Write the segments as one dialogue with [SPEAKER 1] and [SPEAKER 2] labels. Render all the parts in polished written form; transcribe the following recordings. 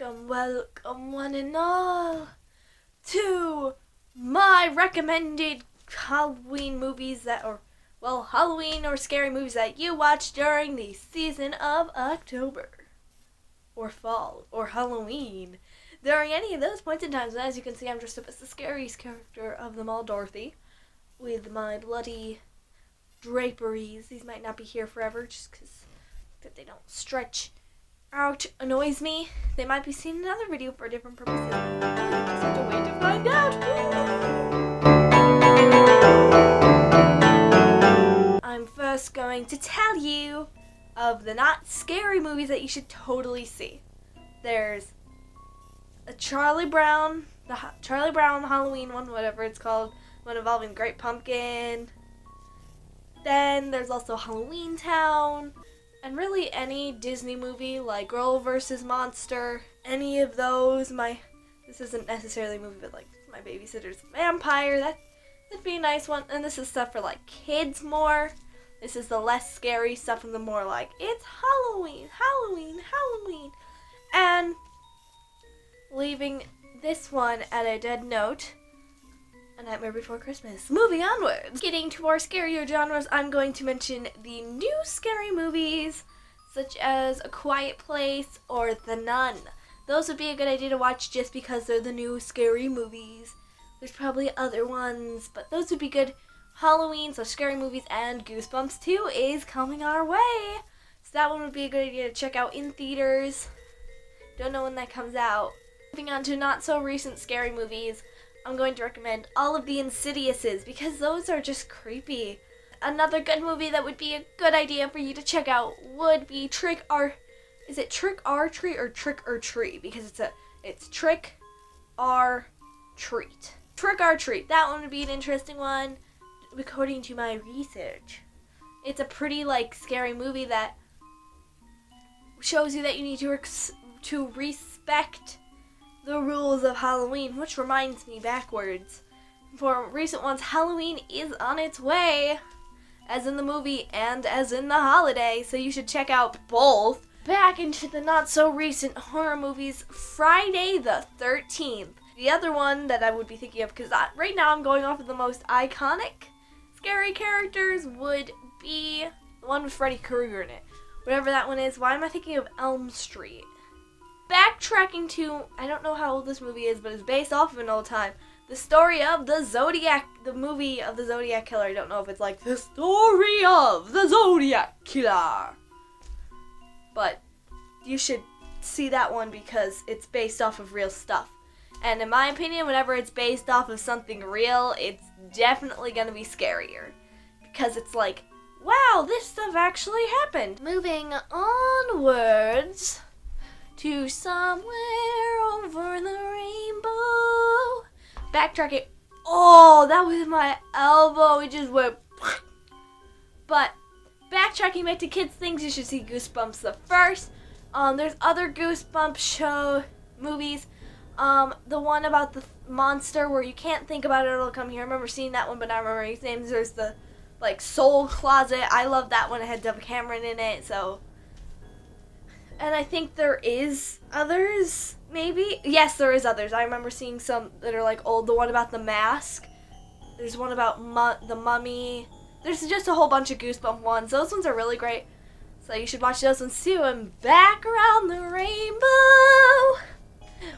[SPEAKER 1] Welcome one and all to my recommended Halloween movies Halloween or scary movies that you watch during the season of October or fall or Halloween. During any of those points in time, and as you can see, I'm dressed up as the scariest character of them all, Dorothy, with my bloody draperies. These might not be here forever just because they don't stretch out annoys me. They might be seen in another video for different purposes. I just have to wait to find out. I'm first going to tell you of the not scary movies that you should totally see. There's a Charlie Brown Halloween one, whatever it's called, one involving Great Pumpkin. Then there's also Halloween Town. And really any Disney movie like Girl vs. Monster, any of those. This isn't necessarily a movie, but like My Babysitter's Vampire, that'd be a nice one. And this is stuff for like kids more. This is the less scary stuff and the more like, it's Halloween. And leaving this one at a dead note, A Nightmare Before Christmas. Moving onwards. Getting to our scarier genres, I'm going to mention the new scary movies, such as A Quiet Place or The Nun. Those would be a good idea to watch just because they're the new scary movies. There's probably other ones, but those would be good. Halloween, so scary movies, and Goosebumps 2 is coming our way. So that one would be a good idea to check out in theaters. Don't know when that comes out. Moving on to not so recent scary movies, I'm going to recommend all of the Insidiouses because those are just creepy. Another good movie that would be a good idea for you to check out would be Trick or Treat? Because it's Trick or Treat. Trick or Treat. That one would be an interesting one according to my research. It's a pretty scary movie that shows you that you need to respect the rules of Halloween, which reminds me backwards. For recent ones, Halloween is on its way, as in the movie and as in the holiday, so you should check out both. Back into the not so recent horror movies, Friday the 13th. The other one that I would be thinking of, because right now I'm going off of the most iconic scary characters, would be the one with Freddy Krueger in it. Whatever that one is. Why am I thinking of Elm Street? Backtracking to, I don't know how old this movie is, but it's based off of an old time. The story of the movie of the Zodiac Killer. I don't know if it's like the story of the Zodiac Killer. But you should see that one because it's based off of real stuff. And in my opinion, whenever it's based off of something real, it's definitely going to be scarier. Because it's like, wow, this stuff actually happened. Moving onwards to Somewhere Over the Rainbow. Backtracking. Oh, that was my elbow. It just went. But backtracking back to kids' things, you should see Goosebumps the first. There's other Goosebumps movies. The one about the monster where you can't think about it, it'll come here. I remember seeing that one, but not remembering his names. There's the Soul Closet. I love that one. It had Dove Cameron in it, so. And I think there is others, maybe? Yes, there is others. I remember seeing some that are old. The one about the mask. There's one about the mummy. There's just a whole bunch of Goosebump ones. Those ones are really great. So you should watch those ones too. And back around the rainbow,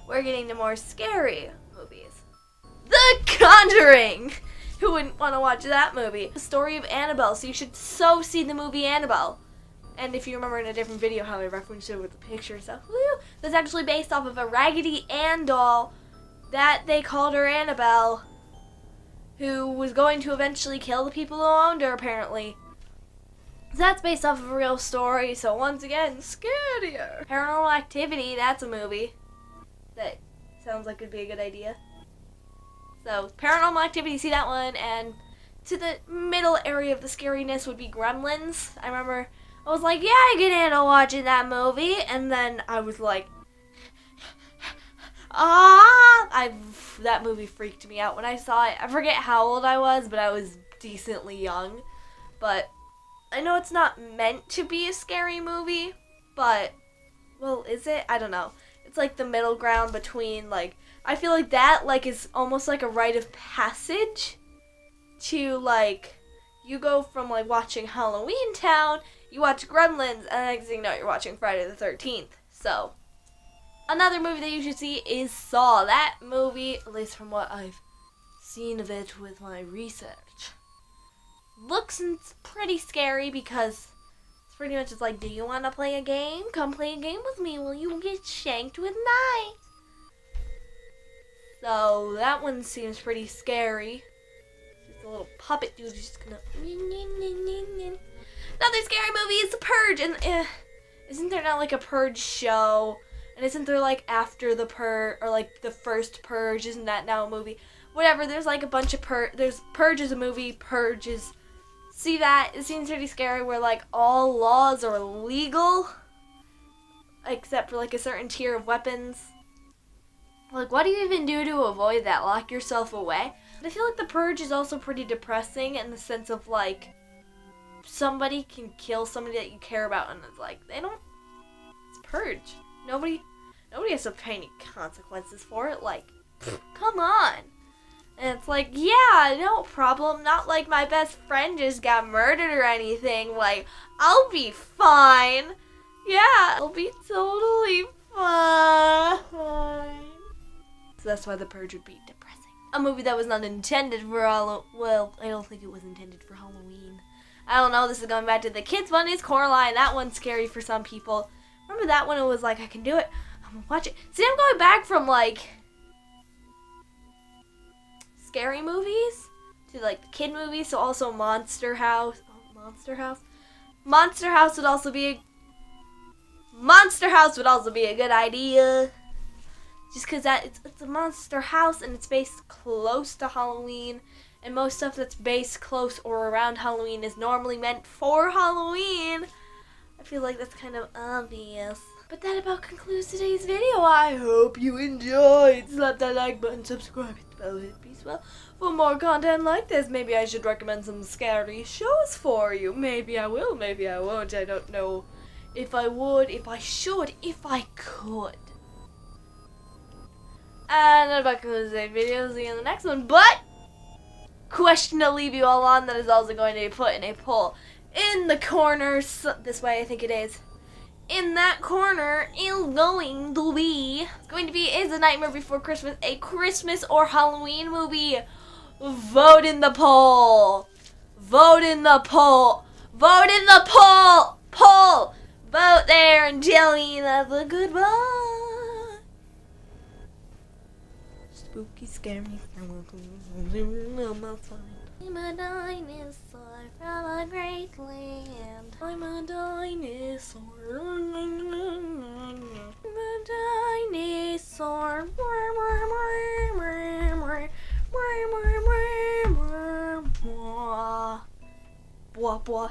[SPEAKER 1] we're getting to more scary movies. The Conjuring! Who wouldn't want to watch that movie? The story of Annabelle. So you should see the movie Annabelle. And if you remember in a different video how I referenced it with the picture and stuff, that's actually based off of a Raggedy Ann doll that they called her Annabelle, who was going to eventually kill the people who owned her, apparently. So that's based off of a real story, so once again, scarier. Paranormal Activity, that's a movie that sounds like it'd be a good idea. So, Paranormal Activity, see that one, and to the middle area of the scariness would be Gremlins. I remember I was like, yeah, I can handle watching that movie. And then I was like, that movie freaked me out when I saw it. I forget how old I was, but I was decently young. But I know it's not meant to be a scary movie, but, well, is it? I don't know. it's like the middle ground between like, I feel like that like is almost like a rite of passage to like, you go from like watching Halloween Town, you watch Gremlins, and next thing you know you're watching Friday the 13th. So another movie that you should see is Saw. That movie, at least from what I've seen of it with my research, looks pretty scary because it's pretty much just like, do you want to play a game? Come play a game with me. Will you get shanked with knives? So that one seems pretty scary. Just a little puppet dude just gonna. Another scary movie is The Purge, and isn't there not like a Purge show? And isn't there like after the Purge or like the first Purge? Isn't that now a movie? Whatever. There's like a bunch of There's Purge is a movie. Purge is. See that? It seems pretty scary where like all laws are legal except for like a certain tier of weapons. Like, what do you even do to avoid that? Lock yourself away? But I feel like The Purge is also pretty depressing in the sense of like, somebody can kill somebody that you care about, and it's like, it's Purge. Nobody has to pay any consequences for it. Like, come on. And it's like, yeah, no problem. Not like my best friend just got murdered or anything. Like, I'll be fine. Yeah, I'll be totally fine. So that's why The Purge would be depressing. A movie that was not intended for well, I don't think it was intended for Halloween. I don't know, this is going back to the kids one, is Coraline. That one's scary for some people. Remember that one? It was like, I can do it. I'm gonna watch it. See, I'm going back from like scary movies to like kid movies, so also Monster House. Oh, Monster House. Monster House would also be a good idea. Just because it's a monster house and it's based close to Halloween. And most stuff that's based close or around Halloween is normally meant for Halloween. I feel like that's kind of obvious. But that about concludes today's video. I hope you enjoyed. Slap that like button, subscribe, hit the bell, hit peace well. For more content like this, maybe I should recommend some scary shows for you. Maybe I will, maybe I won't. I don't know if I would, if I should, if I could. And that about concludes today's video. See you in the next one. But question to leave you all on that is also going to be put in a poll in the corner. This way, I think it is. In that corner is going to be, is A Nightmare Before Christmas a Christmas or Halloween movie? Vote in the poll. Vote in the poll. Vote in the poll. Poll. Vote there and tell me that's a good one. Spooky, scary, I'm a dinosaur from a great land. I'm a dinosaur. I'm a dinosaur. Blah, blah.